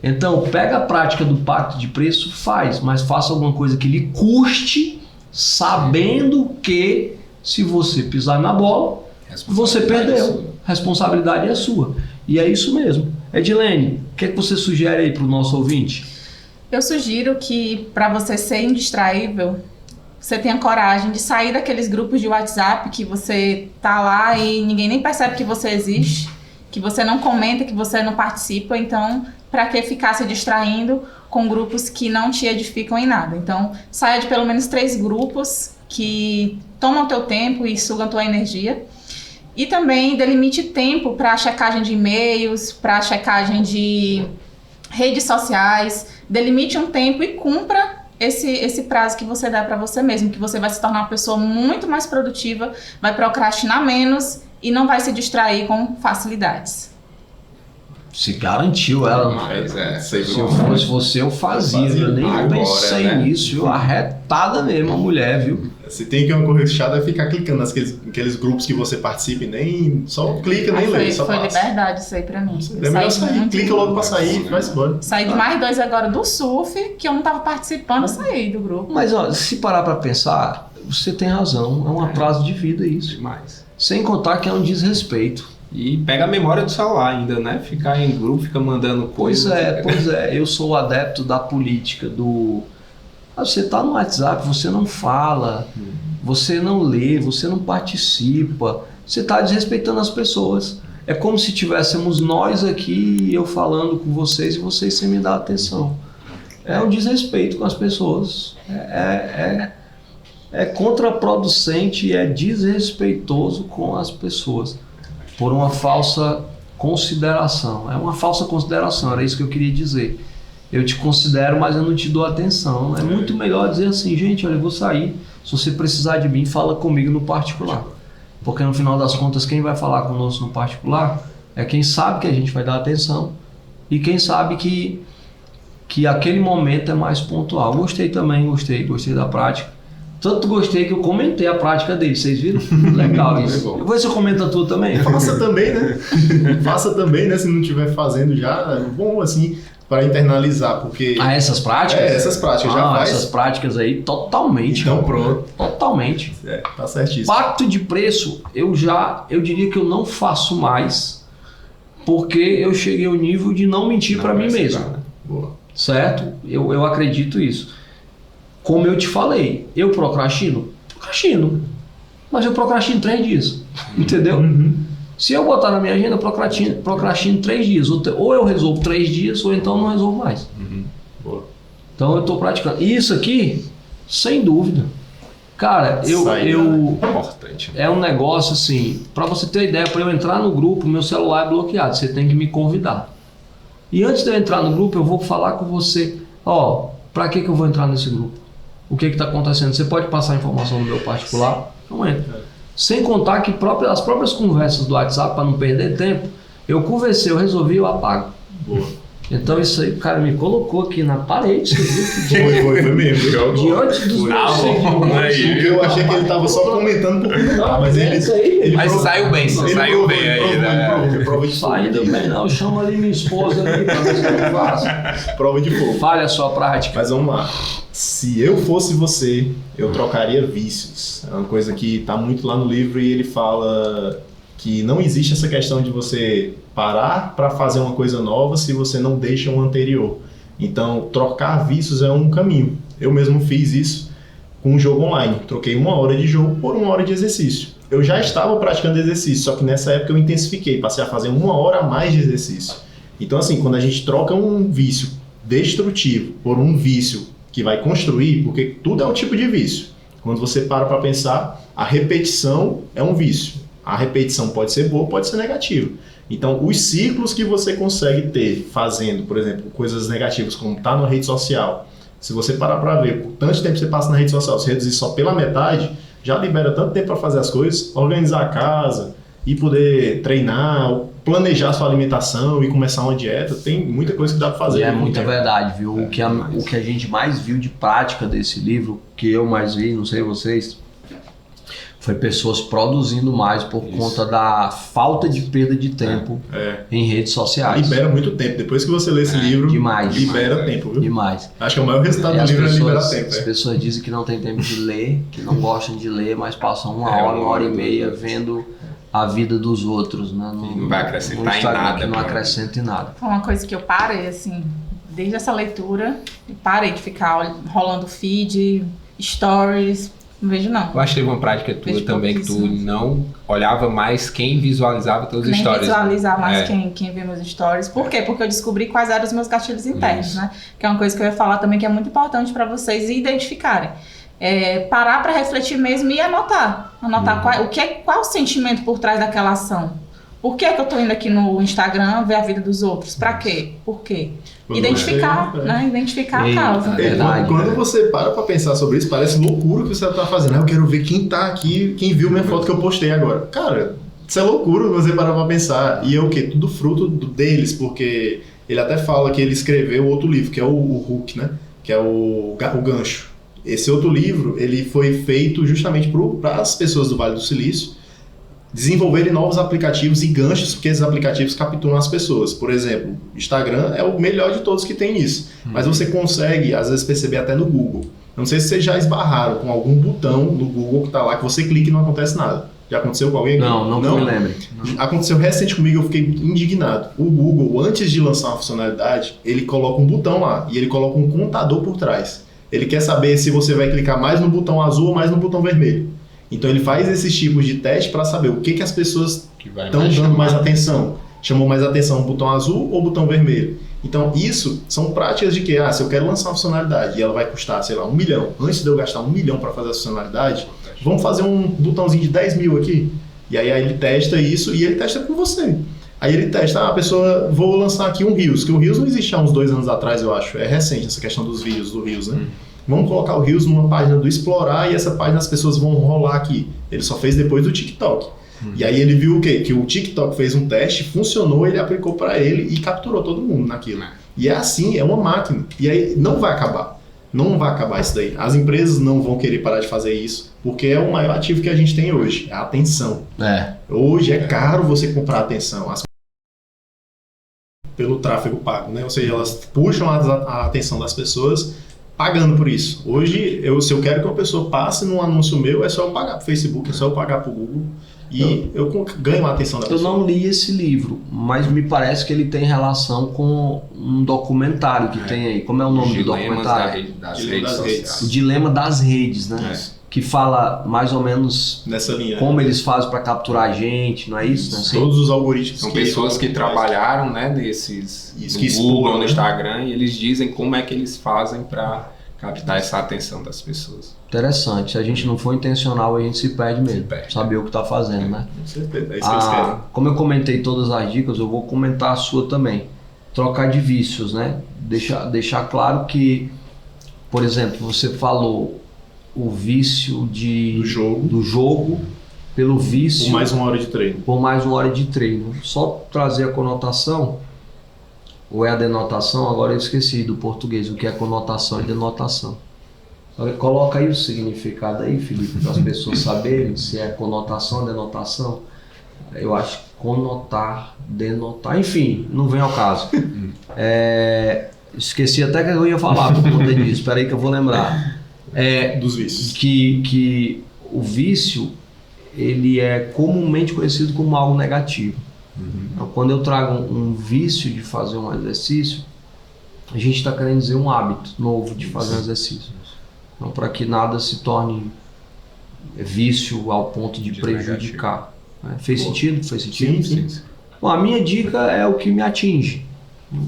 Então, pega a prática do pacto de preço, faz, mas faça alguma coisa que lhe custe, sabendo que se você pisar na bola, você perdeu. Responsabilidade é sua. E é isso mesmo. Edilene, o que é que você sugere aí para o nosso ouvinte? Eu sugiro que, para você ser indistraível, você tenha coragem de sair daqueles grupos de WhatsApp que você tá lá e ninguém nem percebe que você existe, que você não comenta, que você não participa. Então, para que ficar se distraindo com grupos que não te edificam em nada? Então, saia de pelo menos 3 grupos que tomam teu tempo e sugam tua energia. E também delimite tempo para checagem de e-mails, para checagem de redes sociais. Delimite um tempo e cumpra esse prazo que você dá para você mesmo, que você vai se tornar uma pessoa muito mais produtiva, vai procrastinar menos e não vai se distrair com facilidades. Se garantiu ela. Mas Se eu fosse você, eu fazia. Eu nem agora, pensei né? nisso, viu? Arretada mesmo a mulher, viu? Se tem que uma coisa chata é ficar clicando naqueles grupos que você participa e nem só clica, nem lê, só Foi passa. liberdade isso aí pra mim. É melhor sair, clica logo pra sair e vai embora. Saí de mais 2 agora do surf, que eu não tava participando, eu saí do grupo. Mas ó, se parar pra pensar, você tem razão. É um atraso de vida isso. Demais. Sem contar que é um desrespeito. E pega a memória do celular ainda, né? Ficar em grupo, fica mandando coisas. Pois é. Eu sou adepto da política, do... Você tá no WhatsApp, você não fala, você não lê, você não participa. Você tá desrespeitando as pessoas. É como se tivéssemos nós aqui, eu falando com vocês e vocês sem me dar atenção. É um desrespeito com as pessoas. É contraproducente e é desrespeitoso com as pessoas. Por uma falsa consideração. É uma falsa consideração, era isso que eu queria dizer. Eu te considero, mas eu não te dou atenção. É muito melhor dizer assim, gente, olha, eu vou sair. Se você precisar de mim, fala comigo no particular. Porque no final das contas, quem vai falar conosco no particular é quem sabe que a gente vai dar atenção e quem sabe que aquele momento é mais pontual. Gostei também, gostei da prática. Tanto gostei que eu comentei a prática dele, vocês viram? Legal isso. Eu vou ver se eu comento a tua também. Faça também, né? Faça também, né? Se não estiver fazendo já, é bom assim, para internalizar, porque... Ah, essas práticas? Essas práticas, já faz. Essas práticas aí, totalmente. Então pronto. Totalmente. Tá certíssimo. Pacto de preço, eu diria que eu não faço mais, porque eu cheguei ao nível de não mentir para mim mesmo. Boa. Certo? Eu acredito isso. Como eu te falei, eu procrastino? Procrastino. Mas eu procrastino 3 dias. Entendeu? Se eu botar na minha agenda, eu procrastino 3 dias. Ou eu resolvo 3 dias, ou então não resolvo mais. Boa. Então eu estou praticando. E isso aqui, sem dúvida. Cara, Importante. é um negócio assim, para você ter ideia, para eu entrar no grupo, meu celular é bloqueado, você tem que me convidar. E antes de eu entrar no grupo, eu vou falar com você, para que eu vou entrar nesse grupo? O que está acontecendo? Você pode passar informação no meu particular? Não entra. Sem contar que as próprias conversas do WhatsApp, para não perder tempo, eu conversei, eu resolvi, eu apago. Boa. Então isso aí, o cara me colocou aqui na parede, você viu? Foi mesmo. Diante dos meus seguidores. Eu achei que ele tava só comentando por comentar, mas ele Mas saiu bem, saiu bem aí, né? Prova de fogo. Ainda bem, não. Chama ali minha esposa ali pra ver se eu faço. Prova de fogo. Fale a sua prática. Mas vamos lá. Se eu fosse você, eu trocaria vícios. É uma coisa que está muito lá no livro e ele fala que não existe essa questão de você parar para fazer uma coisa nova se você não deixa um anterior. Então, trocar vícios é um caminho. Eu mesmo fiz isso com um jogo online. Troquei 1 hora de jogo por 1 hora de exercício. Eu já estava praticando exercício, só que nessa época eu intensifiquei, passei a fazer 1 hora a mais de exercício. Então, assim, quando a gente troca um vício destrutivo por um vício que vai construir, porque tudo é um tipo de vício. Quando você para pensar, a repetição é um vício. A repetição pode ser boa, pode ser negativa. Então, os ciclos que você consegue ter fazendo, por exemplo, coisas negativas, como estar na rede social, se você parar para ver por tanto tempo que você passa na rede social, se reduzir só pela metade, já libera tanto tempo para fazer as coisas, organizar a casa e poder treinar, planejar a sua alimentação e começar uma dieta. Tem muita coisa que dá para fazer. E é muita verdade, viu? O que a gente mais viu de prática desse livro, que eu mais vi, não sei vocês, Foi pessoas produzindo mais por conta da falta de perda de tempo em redes sociais. Libera muito tempo. Depois que você lê esse livro, libera tempo, viu? Demais. Acho que o maior resultado do livro é liberar tempo. As pessoas dizem que não tem tempo de ler, que não gostam de ler, mas passam uma hora e meia vendo a vida dos outros, né? Não vai acrescentar em nada. Que não acrescenta em nada. Foi uma coisa que eu parei, assim, desde essa leitura, eu parei de ficar rolando feed, stories. Não vejo, não. Eu acho que teve uma prática tua também que tu não olhava mais quem visualizava teus stories. Nem visualizar mais quem vê meus stories. Por quê? Porque eu descobri quais eram os meus gatilhos internos, né? Que é uma coisa que eu ia falar também que é muito importante para vocês identificarem. Parar para refletir mesmo e anotar. Anotar qual o sentimento por trás daquela ação. Por que eu tô indo aqui no Instagram ver a vida dos outros? Pra quê? Por quê? Identificar, né? Identificar a causa. Quando você para pra pensar sobre isso, parece loucura o que você tá fazendo. Eu quero ver quem tá aqui, quem viu minha foto que eu postei agora. Cara, isso é loucura você parar pra pensar. E é o quê? Tudo fruto deles, porque ele até fala que ele escreveu outro livro, que é o Hook, né? Que é o Gancho. Esse outro livro, ele foi feito justamente para as pessoas do Vale do Silício desenvolverem novos aplicativos e ganchos, porque esses aplicativos capturam as pessoas. Por exemplo, Instagram é o melhor de todos que tem isso. Mas você consegue, às vezes, perceber até no Google. Não sei se vocês já esbarraram com algum botão no Google que está lá, que você clica e não acontece nada. Já aconteceu com alguém aqui? Não me lembro. Aconteceu recente comigo, eu fiquei indignado. O Google, antes de lançar uma funcionalidade, ele coloca um botão lá e ele coloca um contador por trás. Ele quer saber se você vai clicar mais no botão azul ou mais no botão vermelho. Então ele faz esses tipos de teste para saber o que as pessoas estão dando mais atenção. Chamou mais atenção o botão azul ou o botão vermelho. Então isso são práticas de que, se eu quero lançar uma funcionalidade e ela vai custar, sei lá, 1 milhão. Antes de eu gastar 1 milhão para fazer a funcionalidade, vamos fazer um botãozinho de 10 mil aqui. E aí ele testa isso e ele testa com você. Aí ele testa, a pessoa, vou lançar aqui um Reels, que o Reels não existia há uns 2 anos atrás, eu acho. É recente essa questão dos vídeos do Reels, né? Vamos colocar o Reels numa página do Explorar e essa página as pessoas vão rolar aqui. Ele só fez depois do TikTok. E aí ele viu o quê? Que o TikTok fez um teste, funcionou, ele aplicou para ele e capturou todo mundo naquilo. E é assim, é uma máquina. E aí não vai acabar. Não vai acabar isso daí. As empresas não vão querer parar de fazer isso, porque é o maior ativo que a gente tem hoje, é a atenção. Hoje é caro você comprar atenção. Pelo tráfego pago, né? Ou seja, elas puxam a atenção das pessoas pagando por isso. Hoje, se eu quero que uma pessoa passe num anúncio meu, é só eu pagar pro Facebook, é só eu pagar pro Google e eu ganho a atenção da pessoa. Eu não li esse livro, mas me parece que ele tem relação com um documentário que tem aí. Como é o nome do documentário? Das redes sociais. O Dilema das Redes, né? Que fala mais ou menos nessa linha, como eles fazem para capturar a gente, não é isso? Né? Assim, todos os algoritmos. São pessoas que trabalharam, né, nesses no Google, no Instagram, e eles dizem como é que eles fazem para captar essa atenção das pessoas. Interessante. Se a gente não for intencional, a gente se perde mesmo. Saber o que está fazendo, né? Com certeza. É isso que eles querem. Como eu comentei todas as dicas, eu vou comentar a sua também. Trocar de vícios, né? Deixar claro que, por exemplo, você falou o vício do jogo pelo vício... Por mais 1 hora de treino. Por mais 1 hora de treino. Só trazer a conotação, ou é a denotação, agora eu esqueci do português, o que é conotação e denotação. Coloca aí o significado aí, Felipe, para as pessoas saberem se é conotação ou denotação. Eu acho que conotar, denotar, enfim, não vem ao caso. Esqueci até que eu ia falar por conta disso, espera aí que eu vou lembrar. Dos vícios. Que o vício, ele é comumente conhecido como algo negativo. Então, quando eu trago um vício de fazer um exercício, a gente está querendo dizer um hábito novo de fazer um exercício. Então, para que nada se torne vício ao ponto de prejudicar. Fez sentido? Fez sentido? Sim. Bom, a minha dica é o que me atinge.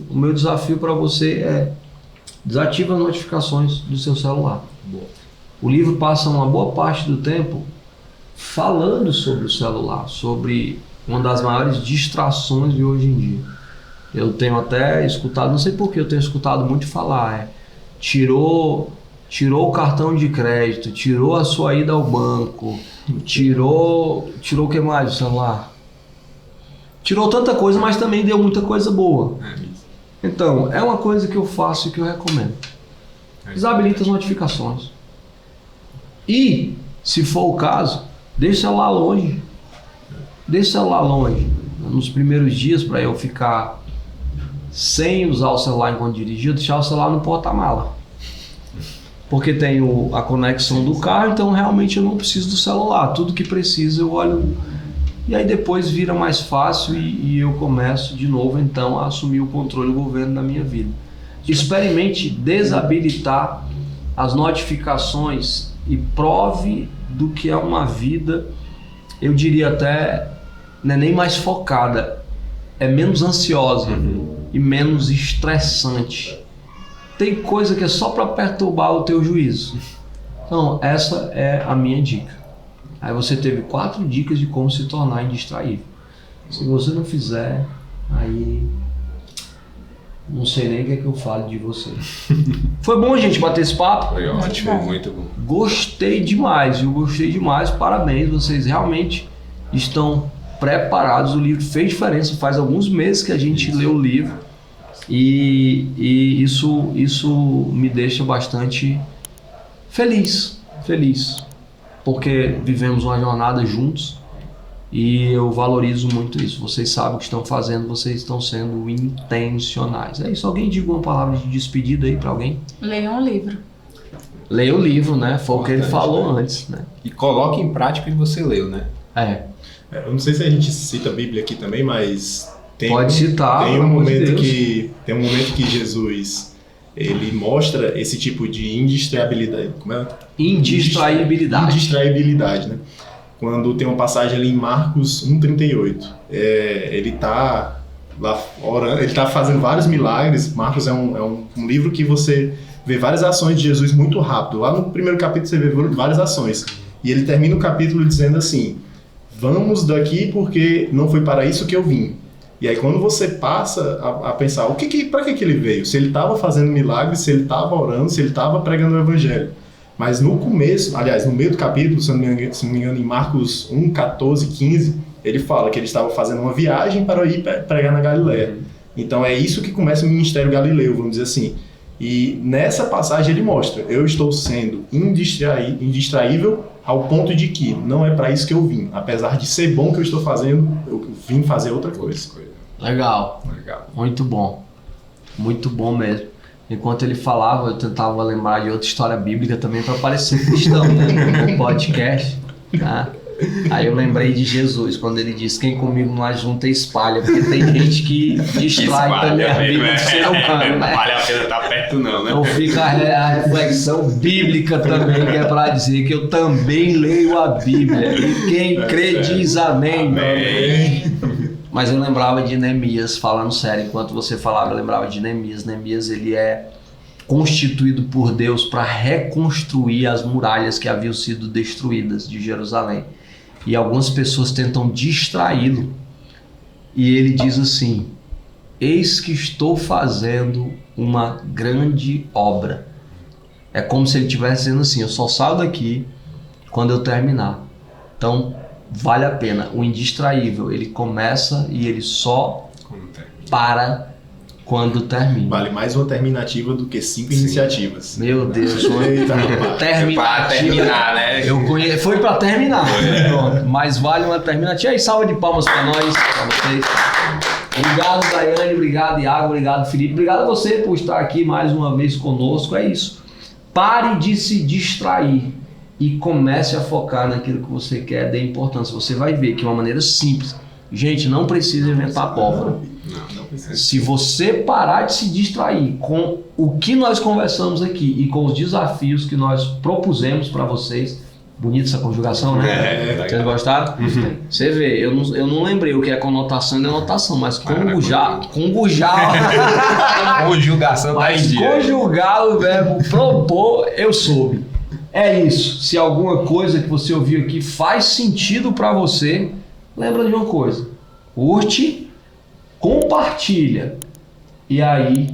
O meu desafio para você é desativa as notificações do seu celular. O livro passa uma boa parte do tempo falando sobre o celular, sobre uma das maiores distrações de hoje em dia. Eu tenho até escutado, não sei por que eu tenho escutado muito falar, tirou o cartão de crédito, tirou a sua ida ao banco, tirou o que mais do celular? Tirou tanta coisa, mas também deu muita coisa boa. Então, é uma coisa que eu faço e que eu recomendo. Desabilita as notificações. E, se for o caso, Deixa o celular longe. Deixa o celular longe. Nos primeiros dias, para eu ficar sem usar o celular enquanto dirigir, eu deixava o celular no porta-mala. Porque tem a conexão do carro, então realmente eu não preciso do celular. Tudo que precisa eu olho. E aí depois vira mais fácil e eu começo de novo então a assumir o controle do governo da minha vida. Experimente desabilitar as notificações e prove do que é uma vida, eu diria até, não é nem mais focada, é menos ansiosa e menos estressante. Tem coisa que é só para perturbar o teu juízo. Então, essa é a minha dica. Aí você teve 4 dicas de como se tornar indistraível. Se você não fizer, aí não sei nem o que é que eu falo de você. Foi bom a gente bater esse papo? Foi ótimo, muito bom. Gostei demais, viu? Gostei demais. Parabéns, vocês realmente estão preparados. O livro fez diferença. Faz alguns meses que a gente leu o livro. E isso me deixa bastante feliz. Porque vivemos uma jornada juntos e eu valorizo muito isso. Vocês sabem o que estão fazendo, vocês estão sendo intencionais. É isso, alguém diga uma palavra de despedida aí para alguém? Leiam um livro. Leia o livro, né? Foi o que ele falou antes, né? E coloque em prática o que você leu, né? Eu não sei se a gente cita a Bíblia aqui também, mas Pode citar, tem pelo um amor de momento Deus. tem um momento que Jesus ele mostra esse tipo de indistraibilidade. Como é? Indistraibilidade, né? Quando tem uma passagem ali em Marcos 1:38. Ele tá lá orando, ele tá fazendo vários milagres. Marcos é um livro que você vê várias ações de Jesus muito rápido. Lá no primeiro capítulo você vê várias ações. E ele termina o capítulo dizendo assim: vamos daqui porque não foi para isso que eu vim. E aí quando você passa a pensar, para que ele veio? Se ele estava fazendo milagres, se ele estava orando, se ele estava pregando o evangelho. Mas no começo, aliás, no meio do capítulo, se não me engano, em Marcos 1, 14, 15, ele fala que ele estava fazendo uma viagem para ir pregar na Galileia. Então é isso que começa o ministério galileu, vamos dizer assim. E nessa passagem ele mostra, eu estou sendo indistraível ao ponto de que não é para isso que eu vim. Apesar de ser bom o que eu estou fazendo, eu vim fazer outra coisa. Legal. Muito bom mesmo. Enquanto ele falava, eu tentava lembrar de outra história bíblica também para parecer cristão, né? No podcast, tá? Aí eu lembrei de Jesus, quando ele disse: quem comigo não ajunta espalha, porque tem gente que distrai também a vida do ser humano, né? Não vale a pena estar perto não, né? Então fica a reflexão bíblica também, que é para dizer que eu também leio a Bíblia. E quem crê diz amém. Mas eu lembrava de Neemias, falando sério, enquanto você falava, eu lembrava de Neemias. Neemias, ele é constituído por Deus para reconstruir as muralhas que haviam sido destruídas de Jerusalém. E algumas pessoas tentam distraí-lo. E ele diz assim: eis que estou fazendo uma grande obra. É como se ele estivesse dizendo assim: eu só saio daqui quando eu terminar. Então, vale a pena. O indistraível, ele começa e ele só para quando termina. Vale mais uma terminativa do que 5 iniciativas. Meu Deus, foi para terminar, né? Foi para terminar. Pronto. Mas vale uma terminativa. E aí, salva de palmas para nós, para vocês. Obrigado, Daiane, obrigado, Iago, obrigado, Felipe. Obrigado a você por estar aqui mais uma vez conosco. É isso. Pare de se distrair e comece a focar naquilo que você quer, dê importância. Você vai ver que é uma maneira simples. Gente, não precisa inventar pólvora. Não precisa. Se você parar de se distrair com o que nós conversamos aqui e com os desafios que nós propusemos para vocês, bonita essa conjugação, né? Vocês gostaram? Você vê, eu não lembrei o que é conotação e denotação, mas conjugar conjugação tá em dia. Conjugar o verbo propor, eu soube. É isso. Se alguma coisa que você ouviu aqui faz sentido para você, lembra de uma coisa: curte, compartilha e aí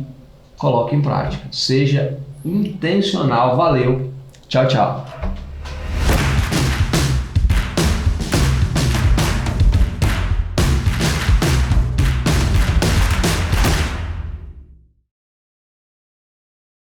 coloque em prática. Seja intencional. Valeu. Tchau, tchau.